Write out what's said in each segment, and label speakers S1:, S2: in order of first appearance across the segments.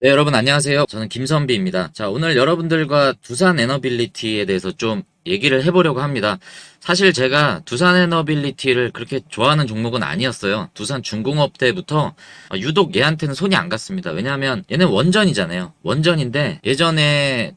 S1: 네, 여러분 안녕하세요. 저는 김선비입니다. 자, 오늘 여러분들과 두산 에너빌리티에 대해서 좀 얘기를 해보려고 합니다. 사실 제가 두산 에너빌리티를 그렇게 좋아하는 종목은 아니었어요. 두산 중공업 때부터 유독 얘한테는 손이 안 갔습니다. 왜냐하면 얘는 원전이잖아요. 원전인데 예전에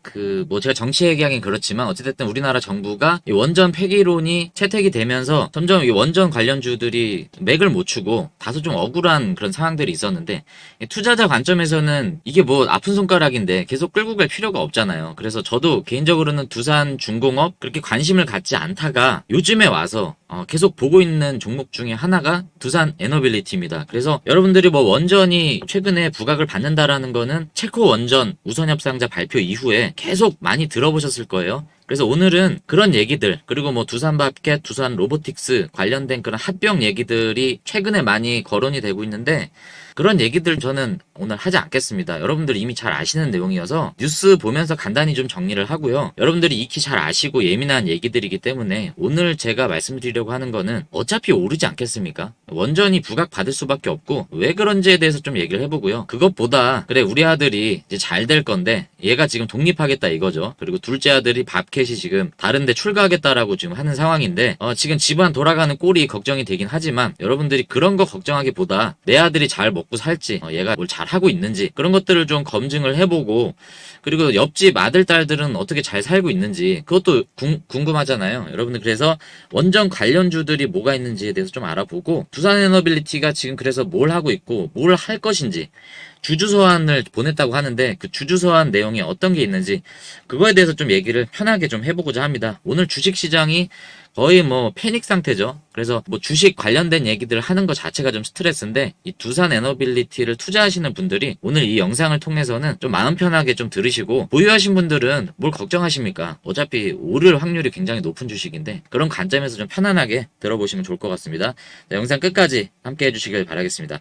S1: 제가 정치 얘기하긴 그렇지만 어찌됐든 우리나라 정부가 이 원전 폐기론이 채택이 되면서 점점 이 원전 관련주들이 맥을 못 추고 다소 좀 억울한 그런 상황들이 있었는데 투자자 관점에서는 이게 뭐 아픈 손가락인데 계속 끌고 갈 필요가 없잖아요. 그래서 저도 개인적으로는 두산 중공업 그렇게 관심을 갖지 않다가 요즘에 와서 계속 보고 있는 종목 중에 하나가 두산 에너빌리티입니다. 그래서 여러분들이 뭐 원전이 최근에 부각을 받는다라는 거는 체코 원전 우선 협상자 발표 이후에 계속 많이 들어보셨을 거예요. 그래서 오늘은 그런 얘기들, 그리고 뭐 두산바켓, 두산 로보틱스 관련된 그런 합병 얘기들이 최근에 많이 거론이 되고 있는데 그런 얘기들 저는 오늘 하지 않겠습니다. 여러분들이 이미 잘 아시는 내용이어서 뉴스 보면서 간단히 좀 정리를 하고요. 여러분들이 익히 잘 아시고 예민한 얘기들이기 때문에 오늘 제가 말씀드리려고 하는 거는 어차피 오르지 않겠습니까? 원전이 부각받을 수밖에 없고 왜 그런지에 대해서 좀 얘기를 해보고요. 그것보다 그래 우리 아들이 이제 잘 될 건데 얘가 지금 독립하겠다 이거죠. 그리고 둘째 아들이 밥캣이 지금 다른 데 출가하겠다라고 지금 하는 상황인데 지금 집안 돌아가는 꼴이 걱정이 되긴 하지만 여러분들이 그런 거 걱정하기보다 내 아들이 잘 먹고 살지 얘가 뭘 잘하고 있는지 그런 것들을 좀 검증을 해보고 그리고 옆집 아들 딸들은 어떻게 잘 살고 있는지 그것도 궁금하잖아요. 여러분들 그래서 원전 관련주들이 뭐가 있는지에 대해서 좀 알아보고 두산에너빌리티가 지금 그래서 뭘 하고 있고 뭘 할 것인지 주주서한을 보냈다고 하는데 그 주주서한 내용이 어떤 게 있는지 그거에 대해서 좀 얘기를 편하게 좀 해보고자 합니다. 오늘 주식시장이 거의 뭐 패닉 상태죠. 그래서 뭐 주식 관련된 얘기들 하는 것 자체가 좀 스트레스인데 이 두산 에너빌리티를 투자하시는 분들이 오늘 이 영상을 통해서는 좀 마음 편하게 좀 들으시고 보유하신 분들은 뭘 걱정하십니까? 어차피 오를 확률이 굉장히 높은 주식인데 그런 관점에서 좀 편안하게 들어보시면 좋을 것 같습니다. 자, 영상 끝까지 함께 해주시길 바라겠습니다.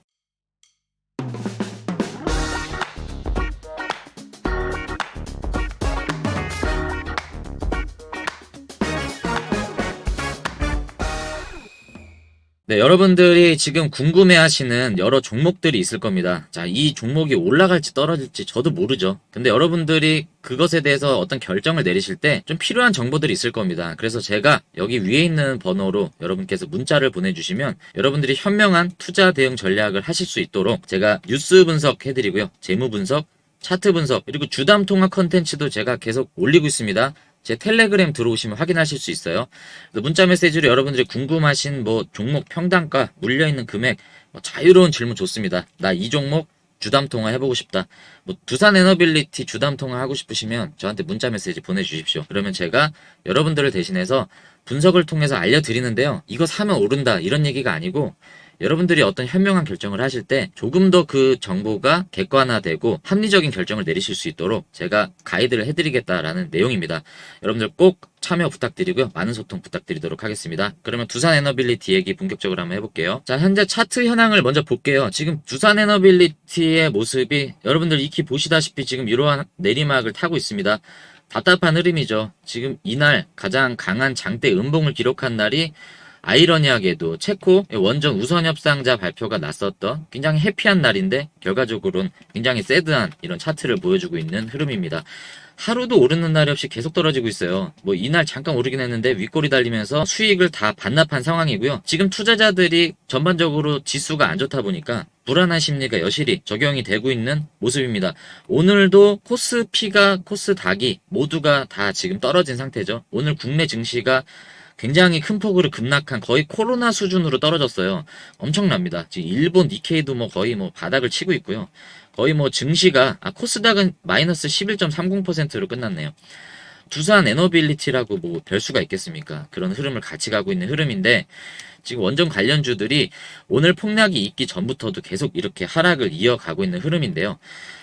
S1: 네, 여러분들이 지금 궁금해하시는 여러 종목들이 있을 겁니다. 자, 이 종목이 올라갈지 떨어질지 저도 모르죠. 근데 여러분들이 그것에 대해서 어떤 결정을 내리실 때 좀 필요한 정보들이 있을 겁니다. 그래서 제가 여기 위에 있는 번호로 여러분께서 문자를 보내주시면 여러분들이 현명한 투자 대응 전략을 하실 수 있도록 제가 뉴스 분석해드리고요. 재무 분석, 차트 분석, 그리고 주담 통화 컨텐츠도 제가 계속 올리고 있습니다. 제 텔레그램 들어오시면 확인하실 수 있어요. 문자 메시지로 여러분들이 궁금하신 뭐 종목 평단가, 물려있는 금액, 자유로운 질문 좋습니다. 나 이 종목 주담 통화 해보고 싶다. 뭐 두산 에너빌리티 주담 통화 하고 싶으시면 저한테 문자 메시지 보내주십시오. 그러면 제가 여러분들을 대신해서 분석을 통해서 알려드리는데요. 이거 사면 오른다 이런 얘기가 아니고 여러분들이 어떤 현명한 결정을 하실 때 조금 더 그 정보가 객관화되고 합리적인 결정을 내리실 수 있도록 제가 가이드를 해드리겠다라는 내용입니다. 여러분들 꼭 참여 부탁드리고요. 많은 소통 부탁드리도록 하겠습니다. 그러면 두산 에너빌리티 얘기 본격적으로 한번 해볼게요. 자, 현재 차트 현황을 먼저 볼게요. 지금 두산 에너빌리티의 모습이 여러분들 익히 보시다시피 지금 이러한 내리막을 타고 있습니다. 답답한 흐름이죠. 지금 이날 가장 강한 장대 음봉을 기록한 날이 아이러니하게도 체코 원전 우선 협상자 발표가 났었던 굉장히 해피한 날인데 결과적으로는 굉장히 새드한 이런 차트를 보여주고 있는 흐름입니다. 하루도 오르는 날이 없이 계속 떨어지고 있어요. 뭐 이날 잠깐 오르긴 했는데 윗골이 달리면서 수익을 다 반납한 상황이고요. 지금 투자자들이 전반적으로 지수가 안 좋다 보니까 불안한 심리가 여실히 적용이 되고 있는 모습입니다. 오늘도 코스피가 코스닥이 모두가 다 지금 떨어진 상태죠. 오늘 국내 증시가 굉장히 큰 폭으로 급락한 거의 코로나 수준으로 떨어졌어요. 엄청납니다. 지금 일본 니케이도 뭐 거의 뭐 바닥을 치고 있고요. 거의 뭐 증시가 코스닥은 마이너스 11.30%로 끝났네요. 두산 에너빌리티라고 뭐 별 수가 있겠습니까? 그런 흐름을 같이 가고 있는 흐름인데 지금 원전 관련주들이 오늘 폭락이 있기 전부터도 계속 이렇게 하락을 이어가고 있는 흐름인데요.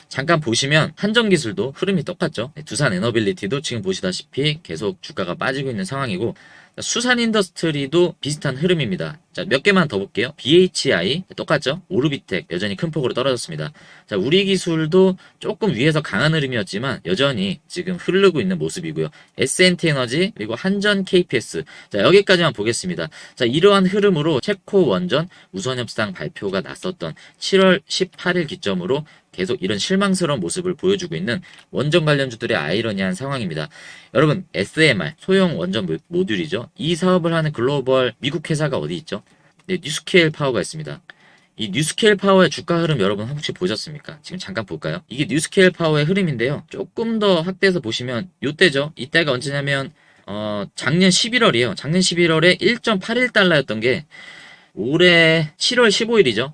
S1: 잠깐 보시면 한전기술도 흐름이 똑같죠. 두산 에너빌리티도 지금 보시다시피 계속 주가가 빠지고 있는 상황이고 수산인더스트리도 비슷한 흐름입니다. 자, 몇 개만 더 볼게요. BHI 똑같죠? 오르비텍 여전히 큰 폭으로 떨어졌습니다. 자, 우리기술도 조금 위에서 강한 흐름이었지만 여전히 지금 흐르고 있는 모습이고요. SNT에너지 그리고 한전 KPS 자, 여기까지만 보겠습니다. 자, 이러한 흐름으로 체코 원전 우선협상 발표가 났었던 7월 18일 기점으로 계속 이런 실망스러운 모습을 보여주고 있는 원전 관련주들의 아이러니한 상황입니다. 여러분, SMR, 소형 원전 모듈이죠. 이 사업을 하는 글로벌 미국 회사가 어디 있죠? 네, 뉴스케일 파워가 있습니다. 이 뉴스케일 파워의 주가 흐름 여러분 혹시 보셨습니까? 지금 잠깐 볼까요? 이게 뉴스케일 파워의 흐름인데요. 조금 더 확대해서 보시면 요때죠. 이때가 언제냐면 작년 11월이에요. 작년 11월에 1.81달러였던 게 올해 7월 15일이죠.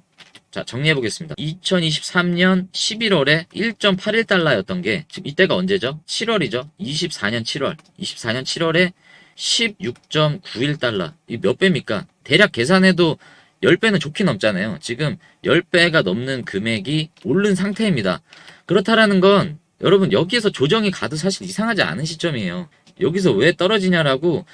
S1: 자, 정리해보겠습니다. 2023년 11월에 1.81달러였던 게 지금 이때가 언제죠? 7월이죠. 24년 7월. 24년 7월에 16.91달러. 이 몇 배입니까? 대략 계산해도 10배는 좋게 넘잖아요. 지금 10배가 넘는 금액이 오른 상태입니다. 그렇다라는 건 여러분 여기에서 조정이 가도 사실 이상하지 않은 시점이에요. 여기서 왜 떨어지냐라고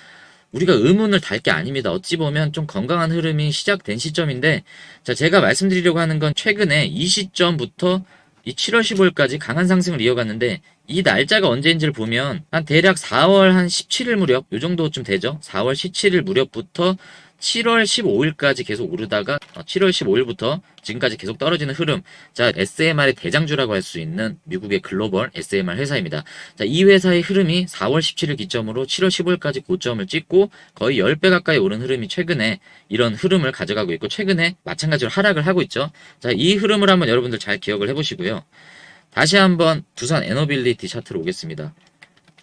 S1: 우리가 의문을 달 게 아닙니다. 어찌 보면 좀 건강한 흐름이 시작된 시점인데, 자, 제가 말씀드리려고 하는 건 최근에 이 시점부터 이 7월 15일까지 강한 상승을 이어갔는데, 이 날짜가 언제인지를 보면 한 대략 4월 한 17일 무렵, 요 정도쯤 되죠. 4월 17일 무렵부터 7월 15일까지 계속 오르다가 7월 15일부터 지금까지 계속 떨어지는 흐름. 자, SMR의 대장주라고 할 수 있는 미국의 글로벌 SMR 회사입니다. 자, 이 회사의 흐름이 4월 17일 기점으로 7월 15일까지 고점을 찍고 거의 10배 가까이 오른 흐름이 최근에 이런 흐름을 가져가고 있고 최근에 마찬가지로 하락을 하고 있죠. 자, 이 흐름을 한번 여러분들 잘 기억을 해보시고요. 다시 한번 두산 에너빌리티 차트로 오겠습니다.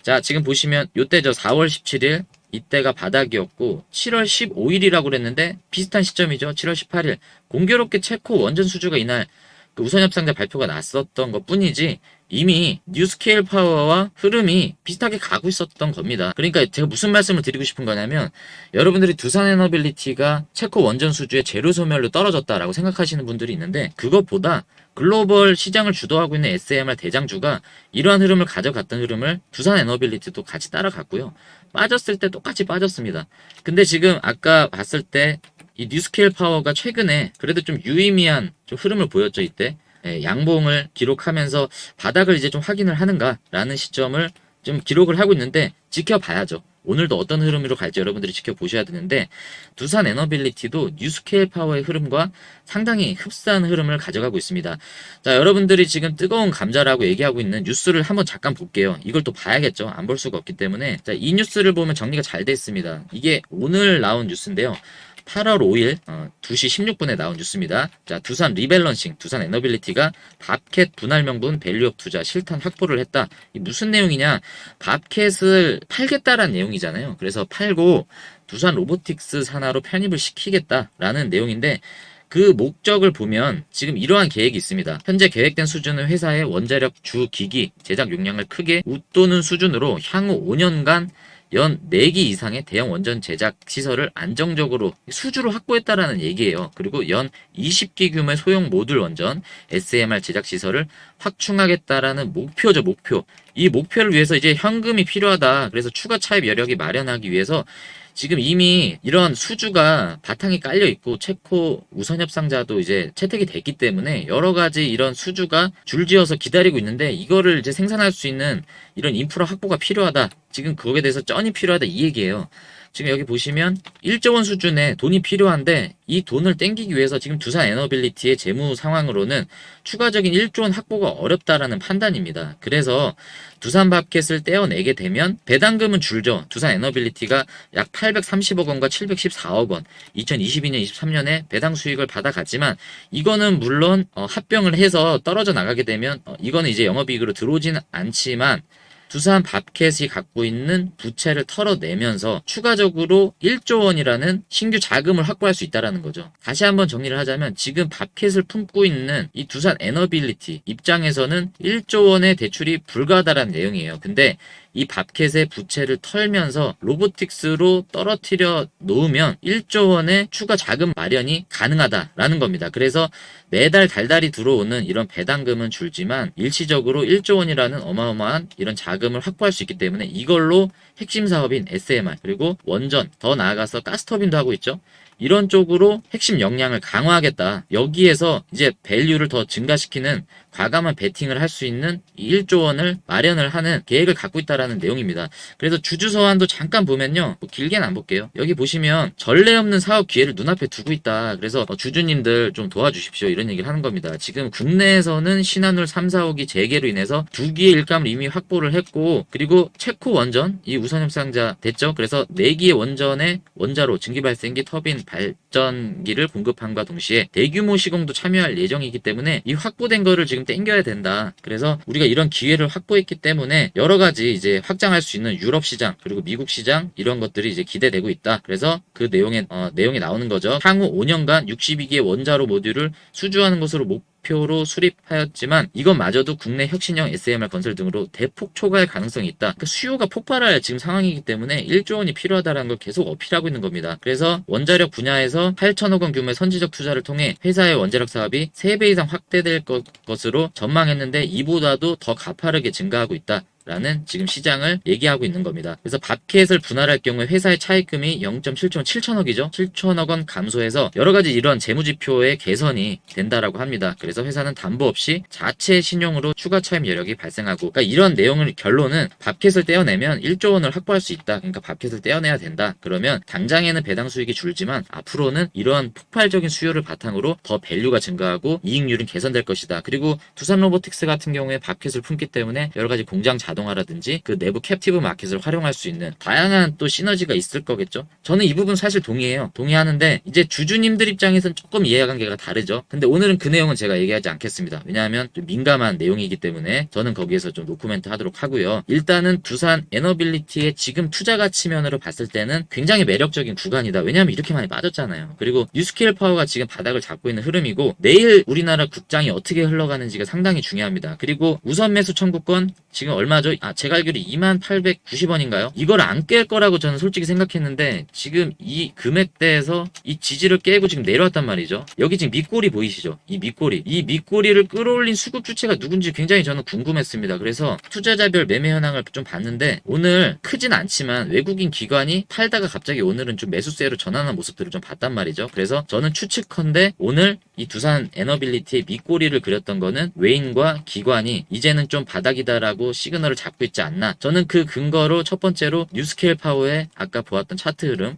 S1: 자, 지금 보시면 요때죠. 4월 17일 이때가 바닥이었고 7월 15일이라고 그랬는데 비슷한 시점이죠. 7월 18일 공교롭게 체코 원전 수주가 이날 그 우선협상자 발표가 났었던 것 뿐이지 이미 뉴스케일 파워와 흐름이 비슷하게 가고 있었던 겁니다. 그러니까 제가 무슨 말씀을 드리고 싶은 거냐면 여러분들이 두산 에너빌리티가 체코 원전 수주의 재료 소멸로 떨어졌다라고 생각하시는 분들이 있는데 그것보다 글로벌 시장을 주도하고 있는 SMR 대장주가 이러한 흐름을 가져갔던 흐름을 두산 에너빌리티도 같이 따라갔고요. 빠졌을 때 똑같이 빠졌습니다. 근데 지금 아까 봤을 때 이 뉴스케일 파워가 최근에 그래도 좀 유의미한 좀 흐름을 보였죠. 이때 양봉을 기록하면서 바닥을 이제 좀 확인을 하는가라는 시점을 좀 기록을 하고 있는데 지켜봐야죠. 오늘도 어떤 흐름으로 갈지 여러분들이 지켜보셔야 되는데 두산 에너빌리티도 뉴스케일 파워의 흐름과 상당히 흡사한 흐름을 가져가고 있습니다. 자, 여러분들이 지금 뜨거운 감자라고 얘기하고 있는 뉴스를 한번 잠깐 볼게요. 이걸 또 봐야겠죠. 안 볼 수가 없기 때문에. 자, 이 뉴스를 보면 정리가 잘 돼 있습니다. 이게 오늘 나온 뉴스인데요. 8월 5일 2시 16분에 나온 뉴스입니다. 자, 두산 리밸런싱, 두산 에너빌리티가 밥캣 분할 명분 밸류업 투자 실탄 확보를 했다. 이 무슨 내용이냐? 밥캣을 팔겠다라는 내용이잖아요. 그래서 팔고 두산 로보틱스 산하로 편입을 시키겠다라는 내용인데 그 목적을 보면 지금 이러한 계획이 있습니다. 현재 계획된 수준은 회사의 원자력 주 기기 제작 용량을 크게 웃도는 수준으로 향후 5년간 연 4기 이상의 대형 원전 제작 시설을 안정적으로 수주로 확보했다라는 얘기예요. 그리고 연 20기 규모의 소형 모듈 원전 SMR 제작 시설을 확충하겠다라는 목표죠, 목표. 이 목표를 위해서 이제 현금이 필요하다. 그래서 추가 차입 여력이 마련하기 위해서 지금 이미 이런 수주가 바탕이 깔려 있고 체코 우선 협상자도 이제 채택이 됐기 때문에 여러 가지 이런 수주가 줄지어서 기다리고 있는데 이거를 이제 생산할 수 있는 이런 인프라 확보가 필요하다. 지금 그거에 대해서 쩐이 필요하다 이 얘기예요. 지금 여기 보시면 1조 원 수준의 돈이 필요한데 이 돈을 땡기기 위해서 지금 두산 에너빌리티의 재무 상황으로는 추가적인 1조 원 확보가 어렵다라는 판단입니다. 그래서 두산 밥켓을 떼어내게 되면 배당금은 줄죠. 두산 에너빌리티가 약 830억 원과 714억 원 2022년 23년에 배당 수익을 받아갔지만 이거는 물론 합병을 해서 떨어져 나가게 되면 이거는 이제 영업이익으로 들어오지는 않지만 두산 밥켓이 갖고 있는 부채를 털어내면서 추가적으로 1조 원이라는 신규 자금을 확보할 수 있다는 거죠. 다시 한번 정리를 하자면 지금 밥켓을 품고 있는 이 두산 에너빌리티 입장에서는 1조 원의 대출이 불가하다라는 내용이에요. 근데 이 밥켓의 부채를 털면서 로보틱스로 떨어뜨려 놓으면 1조 원의 추가 자금 마련이 가능하다라는 겁니다. 그래서 매달 달달이 들어오는 이런 배당금은 줄지만 일시적으로 1조 원이라는 어마어마한 이런 자금을 확보할 수 있기 때문에 이걸로 핵심 사업인 SMR 그리고 원전 더 나아가서 가스터빈도 하고 있죠. 이런 쪽으로 핵심 역량을 강화하겠다. 여기에서 이제 밸류를 더 증가시키는 과감한 베팅을 할 수 있는 1조 원을 마련을 하는 계획을 갖고 있다라는 내용입니다. 그래서 주주 서한도 잠깐 보면요. 뭐 길게는 안 볼게요. 여기 보시면 전례 없는 사업 기회를 눈앞에 두고 있다. 그래서 주주님들 좀 도와주십시오. 이런 얘기를 하는 겁니다. 지금 국내에서는 신한울 3, 4호기 재개로 인해서 2기의 일감을 이미 확보를 했고, 그리고 체코 원전 이 우선 협상자 됐죠. 그래서 4기의 원전의 원자로 증기발생기 터빈 발전기를 공급함과 동시에 대규모 시공도 참여할 예정이기 때문에 이 확보된 거를 지금 땡겨야 된다. 그래서 우리가 이런 기회를 확보했기 때문에 여러 가지 이제 확장할 수 있는 유럽 시장 그리고 미국 시장 이런 것들이 이제 기대되고 있다. 그래서 그 내용이 나오는 거죠. 향후 5년간 62기의 원자로 모듈을 수주하는 것으로 목표로 수립하였지만 이것마저도 국내 혁신형 SMR 건설 등으로 대폭 초과할 가능성이 있다. 그 수요가 폭발할 지금 상황이기 때문에 1조 원이 필요하다는 걸 계속 어필하고 있는 겁니다. 그래서 원자력 분야에서 8천억 원 규모의 선지적 투자를 통해 회사의 원자력 사업이 3배 이상 확대될 것으로 전망했는데 이보다도 더 가파르게 증가하고 있다. 라는 지금 시장을 얘기하고 있는 겁니다. 그래서 밥켓을 분할할 경우에 회사의 차입금이 0.7조 7천억이죠. 7천억 원 감소해서 여러 가지 이런 재무지표의 개선이 된다라고 합니다. 그래서 회사는 담보 없이 자체 신용으로 추가 차입 여력이 발생하고, 그러니까 이런 내용을 결론은 밥켓을 떼어내면 1조 원을 확보할 수 있다. 그러니까 밥켓을 떼어내야 된다. 그러면 당장에는 배당 수익이 줄지만 앞으로는 이런 폭발적인 수요를 바탕으로 더 밸류가 증가하고 이익률은 개선될 것이다. 그리고 두산 로보틱스 같은 경우에 밥켓을 품기 때문에 여러 가지 공장 자동화라든지 그 내부 캡티브 마켓을 활용할 수 있는 다양한 또 시너지가 있을 거겠죠. 저는 이 부분 사실 동의해요. 동의하는데 이제 주주님들 입장에서는 조금 이해관계가 다르죠. 근데 오늘은 그 내용은 제가 얘기하지 않겠습니다. 왜냐하면 좀 민감한 내용이기 때문에 저는 거기에서 좀 노코멘트 하도록 하고요. 일단은 두산 에너빌리티의 지금 투자 가치면으로 봤을 때는 굉장히 매력적인 구간이다. 왜냐하면 이렇게 많이 빠졌잖아요. 그리고 뉴스케일 파워가 지금 바닥을 잡고 있는 흐름이고 내일 우리나라 국장이 어떻게 흘러가는지가 상당히 중요합니다. 그리고 우선 매수 청구권 지금 얼마죠? 제가 알기로 2890원인가요? 이걸 안 깰 거라고 저는 솔직히 생각했는데 지금 이 금액대에서 이 지지를 깨고 지금 내려왔단 말이죠. 여기 지금 밑꼬리 보이시죠? 이 밑꼬리를 끌어올린 수급 주체가 누군지 굉장히 저는 궁금했습니다. 그래서 투자자별 매매 현황을 좀 봤는데 오늘 크진 않지만 외국인 기관이 팔다가 갑자기 오늘은 좀 매수세로 전환한 모습들을 좀 봤단 말이죠. 그래서 저는 추측컨대 오늘 이 두산 에너빌리티의 밑꼬리를 그렸던 거는 외인과 기관이 이제는 좀 바닥이다라고 시그널을 잡고 있지 않나. 저는 그 근거로 첫 번째로 뉴스케일 파워의 아까 보았던 차트 흐름,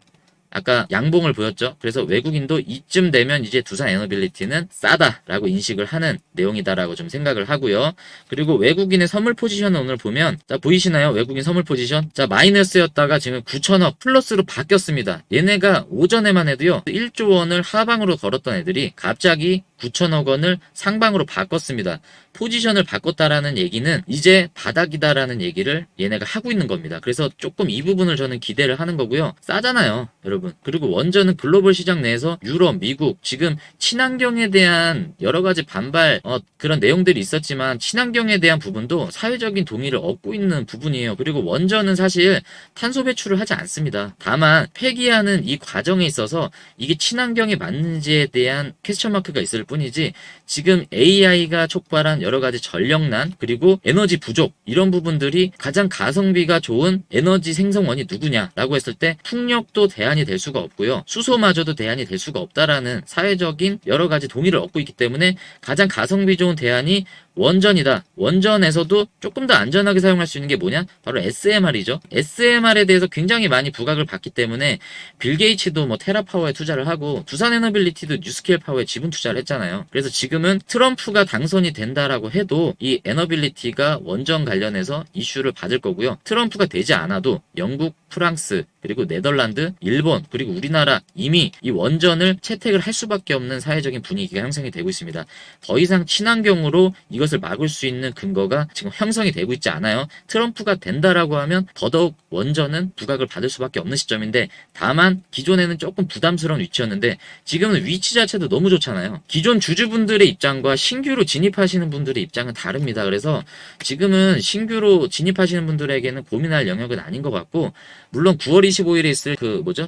S1: 아까 양봉을 보였죠. 그래서 외국인도 이쯤 되면 이제 두산 에너빌리티는 싸다라고 인식을 하는 내용이다라고 좀 생각을 하고요. 그리고 외국인의 선물 포지션을 오늘 보면 자 보이시나요? 외국인 선물 포지션. 자 마이너스였다가 지금 9천억 플러스로 바뀌었습니다. 얘네가 오전에만 해도요 1조 원을 하방으로 걸었던 애들이 갑자기 9천억 원을 상방으로 바꿨습니다. 포지션을 바꿨다라는 얘기는 이제 바닥이다라는 얘기를 얘네가 하고 있는 겁니다. 그래서 조금 이 부분을 저는 기대를 하는 거고요. 싸잖아요, 여러분. 그리고 원전은 글로벌 시장 내에서 유럽, 미국 지금 친환경에 대한 여러 가지 반발 그런 내용들이 있었지만 친환경에 대한 부분도 사회적인 동의를 얻고 있는 부분이에요. 그리고 원전은 사실 탄소 배출을 하지 않습니다. 다만 폐기하는 이 과정에 있어서 이게 친환경에 맞는지에 대한 퀘스천 마크가 있을 뿐이지 지금 AI가 촉발한 여러 가지 전력난 그리고 에너지 부족 이런 부분들이 가장 가성비가 좋은 에너지 생성원이 누구냐라고 했을 때 풍력도 대안이 될 수가 없고요. 수소마저도 대안이 될 수가 없다라는 사회적인 여러 가지 동의를 얻고 있기 때문에 가장 가성비 좋은 대안이 원전이다. 원전에서도 조금 더 안전하게 사용할 수 있는 게 뭐냐? 바로 SMR이죠. SMR에 대해서 굉장히 많이 부각을 받기 때문에 빌 게이츠도 뭐 테라파워에 투자를 하고 두산 에너빌리티도 뉴스케일 파워에 지분 투자를 했잖아요. 그래서 지금은 트럼프가 당선이 된다라고 해도 이 에너빌리티가 원전 관련해서 이슈를 받을 거고요. 트럼프가 되지 않아도 영국, 프랑스, 그리고 네덜란드, 일본, 그리고 우리나라 이미 이 원전을 채택을 할 수밖에 없는 사회적인 분위기가 형성이 되고 있습니다. 더 이상 친환경으로 이것을 막을 수 있는 근거가 지금 형성이 되고 있지 않아요. 트럼프가 된다라고 하면 더더욱 원전은 부각을 받을 수밖에 없는 시점인데 다만 기존에는 조금 부담스러운 위치였는데 지금은 위치 자체도 너무 좋잖아요. 기존 주주분들의 입장과 신규로 진입하시는 분들의 입장은 다릅니다. 그래서 지금은 신규로 진입하시는 분들에게는 고민할 영역은 아닌 것 같고 물론 9월 25일에 있을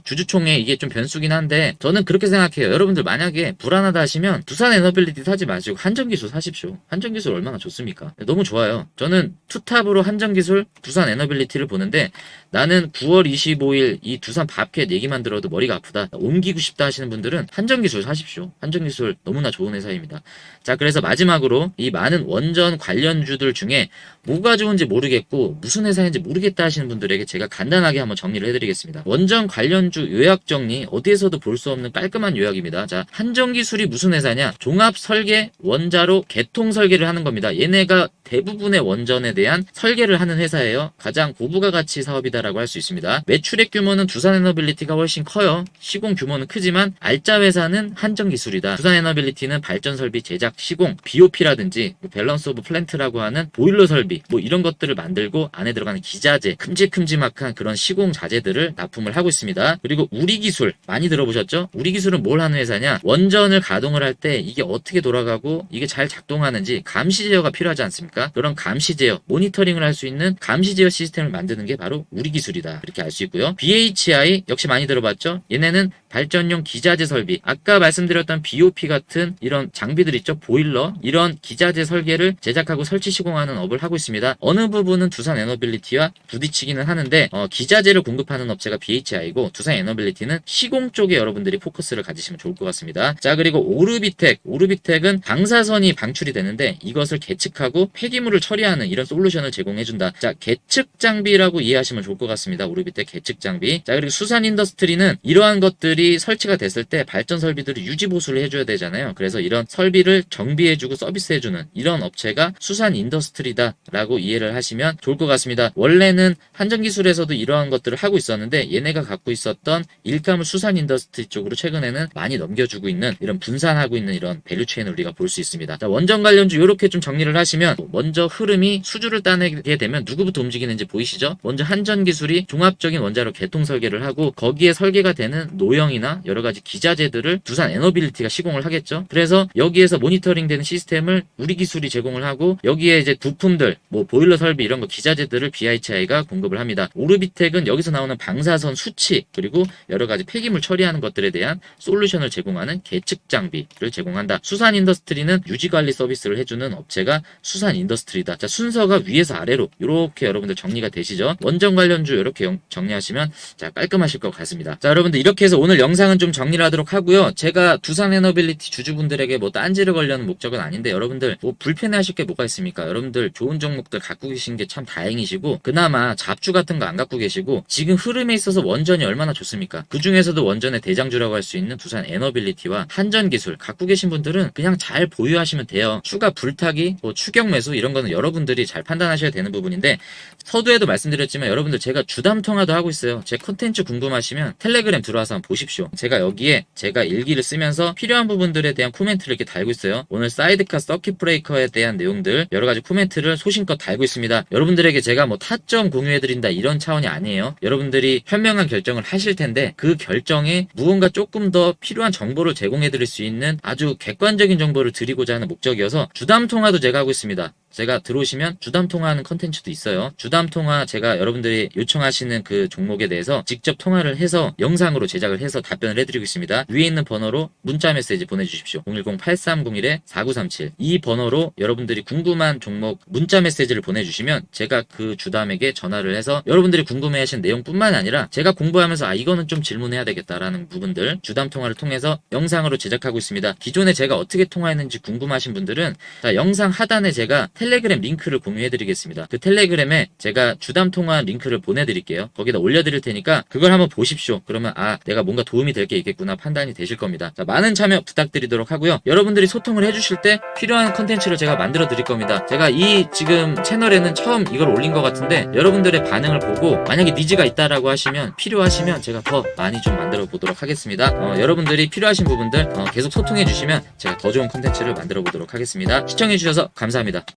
S1: 주주총회 이게 좀 변수긴 한데 저는 그렇게 생각해요. 여러분들 만약에 불안하다 하시면 두산 에너빌리티 사지 마시고 한전기술 사십시오. 한전기술 기술 얼마나 좋습니까? 너무 좋아요. 저는 투탑으로 한정기술 두산 에너빌리티를 보는데 나는 9월 25일 이 두산 밥캣 얘기만 들어도 머리가 아프다, 옮기고 싶다 하시는 분들은 한정기술 사십시오. 한정기술 너무나 좋은 회사입니다. 자, 그래서 마지막으로 이 많은 원전 관련주들 중에 뭐가 좋은지 모르겠고 무슨 회사인지 모르겠다 하시는 분들에게 제가 간단하게 한번 정리를 해드리겠습니다. 원전 관련주 요약 정리, 어디에서도 볼 수 없는 깔끔한 요약입니다. 자, 한정기술이 무슨 회사냐? 종합 설계 원자로 개통 설계를 하는 겁니다. 얘네가 대부분의 원전에 대한 설계를 하는 회사예요. 가장 고부가 가치 사업이다라고 할 수 있습니다. 매출액 규모는 두산에너빌리티가 훨씬 커요. 시공 규모는 크지만 알짜 회사는 한정기술이다. 두산에너빌리티는 발전 설비 제작, 시공, BOP라든지 밸런스 오브 플랜트라고 하는 보일러 설비 이런 것들을 만들고 안에 들어가는 기자재, 큼직큼직한 그런 시공 자재들을 납품을 하고 있습니다. 그리고 우리기술 많이 들어보셨죠? 우리기술은 뭘 하는 회사냐? 원전을 가동을 할 때 이게 어떻게 돌아가고 이게 잘 작동하는지 감시 제어가 필요하지 않습니까? 그런 감시 제어, 모니터링을 할 수 있는 감시 제어 시스템을 만드는 게 바로 우리기술이다. 이렇게 알 수 있고요. BHI 역시 많이 들어봤죠? 얘네는 발전용 기자재 설비, 아까 말씀드렸던 BOP 같은 이런 장비들 있죠? 보일러, 이런 기자재 설계를 제작하고 설치 시공하는 업을 하고 있습니다. 어느 부분은 두산 에너빌리티와 부딪히기는 하는데 기자재를 공급하는 업체가 BHI고 두산 에너빌리티는 시공 쪽에 여러분들이 포커스를 가지시면 좋을 것 같습니다. 자, 그리고 오르비텍은 방사선이 방출이 되는데 이것을 계측하고 폐기물을 처리하는 이런 솔루션을 제공해준다. 자, 계측 장비라고 이해하시면 좋을 것 같습니다. 오르비텍 계측 장비. 자, 그리고 수산 인더스트리는 이러한 것들이 설치가 됐을 때 발전 설비들을 유지 보수를 해줘야 되잖아요. 그래서 이런 설비를 정비해주고 서비스해주는 이런 업체가 수산 인더스트리다 라고 이해를 하시면 좋을 것 같습니다. 원래는 한정기술에서도 이러한 것들을 하고 있었는데 얘네가 갖고 있었던 일감을 수산 인더스트리 쪽으로 최근에는 많이 넘겨주고 있는, 이런 분산하고 있는 이런 밸류체인을 우리가 볼 수 있습니다. 자, 원전 관련주 이렇게 좀 정리를 하시면 먼저 흐름이 수주를 따내게 되면 누구부터 움직이는지 보이시죠? 먼저 한전기술이 종합적인 원자로 개통 설계를 하고 거기에 설계가 되는 노형이나 여러가지 기자재들을 두산 에너빌리티가 시공을 하겠죠. 그래서 여기에서 모니터링 되는 시스템을 우리 기술이 제공을 하고 여기에 이제 부품들, 보일러 설비 이런 거 기자재들을 BHI가 공급을 합니다. 오르비텍은 여기서 나오는 방사선 수치 그리고 여러가지 폐기물 처리하는 것들에 대한 솔루션을 제공하는 계측 장비를 제공한다. 수산 인더스트리는 유지관리 서비스를 해주는 업체가 수산 인더스트리다. 자, 순서가 위에서 아래로 이렇게 여러분들 정리가 되시죠? 원전 관련주 이렇게 정리하시면 자, 깔끔하실 것 같습니다. 자, 여러분들 이렇게 해서 오늘 영상은 좀 정리를 하도록 하고요. 제가 두산 에너빌리티 주주분들에게 딴지를 걸려는 목적은 아닌데 여러분들 불편해하실 게 뭐가 있습니까? 여러분들 좋은 종목들 갖고 계신 게 참 다행이시고 그나마 잡주 같은 거 안 갖고 계시고 지금 흐름에 있어서 원전이 얼마나 좋습니까? 그 중에서도 원전의 대장주라고 할 수 있는 두산 에너빌리티와 한전기술 갖고 계신 분들은 그냥 잘 보유하시면 돼요. 추가 불타기, 추격 매수 이런 거는 여러분들이 잘 판단하셔야 되는 부분인데 서두에도 말씀드렸지만 여러분들 제가 주담 통화도 하고 있어요. 제 컨텐츠 궁금하시면 텔레그램 들어와서 한번 보십시오. 제가 여기에 제가 일기를 쓰면서 필요한 부분들에 대한 코멘트를 이렇게 달고 있어요. 오늘 사이드카 서킷 브레이커에 대한 내용들 여러가지 코멘트를 소신껏 달고 있습니다. 여러분들에게 제가 타점 공유해드린다 이런 차원이 아니에요. 여러분들이 현명한 결정을 하실 텐데 그 결정에 무언가 조금 더 필요한 정보를 제공해드릴 수 있는 아주 객관적인 정보를 드리고자 하는 목적이어서 주담 통화도 제가 하고 있습니다. 제가 들어오시면 주담 통화하는 컨텐츠도 있어요. 주담 통화 제가 여러분들이 요청하시는 그 종목에 대해서 직접 통화를 해서 영상으로 제작을 해서 답변을 해드리고 있습니다. 위에 있는 번호로 문자 메시지 보내주십시오. 010-8301-4937 이 번호로 여러분들이 궁금한 종목 문자 메시지를 보내주시면 제가 그 주담에게 전화를 해서 여러분들이 궁금해하신 내용뿐만 아니라 제가 공부하면서 이거는 좀 질문해야 되겠다라는 부분들 주담 통화를 통해서 영상으로 제작하고 있습니다. 기존에 제가 어떻게 통화했는지 궁금하신 분들은 자, 영상 하단에 제가 텔레그램 링크를 공유해드리겠습니다. 그 텔레그램에 제가 주담 통화 링크를 보내드릴게요. 거기다 올려드릴 테니까 그걸 한번 보십시오. 그러면 내가 뭔가 도움이 될 게 있겠구나 판단이 되실 겁니다. 자, 많은 참여 부탁드리도록 하고요. 여러분들이 소통을 해주실 때 필요한 컨텐츠를 제가 만들어 드릴 겁니다. 제가 이 지금 채널에는 처음 이걸 올린 것 같은데 여러분들의 반응을 보고 만약에 니즈가 있다라고 하시면 필요하시면 제가 더 많이 좀 만들어 보도록 하겠습니다. 여러분들이 필요하신 부분들 계속 소통해 주시면 제가 더 좋은 컨텐츠를 만들어 보도록 하겠습니다. 시청해 주셔서 감사합니다.